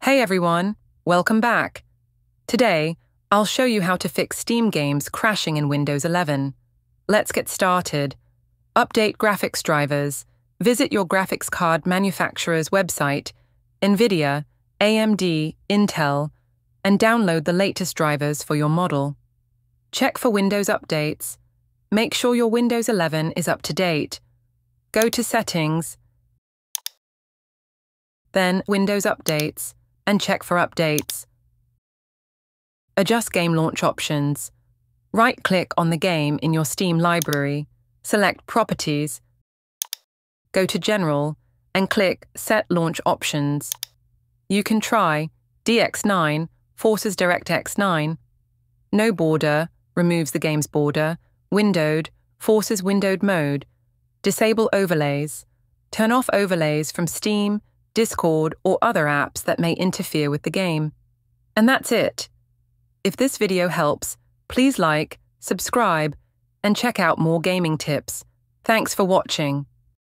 Hey everyone, welcome back. Today, I'll show you how to fix Steam games crashing in Windows 11. Let's get started. Update graphics drivers. Visit your graphics card manufacturer's website, NVIDIA, AMD, Intel, and download the latest drivers for your model. Check for Windows updates. Make sure your Windows 11 is up to date. Go to Settings, then Windows Updates, and check for updates. Adjust game launch options. Right-click on the game in your Steam library, select Properties, go to General, and click Set Launch Options. You can try DX9 forces DirectX 9, No Border removes the game's border, Windowed forces windowed mode, disable overlays, turn off overlays from Steam, Discord, or other apps that may interfere with the game. And that's it. If this video helps, please like, subscribe, and check out more gaming tips. Thanks for watching.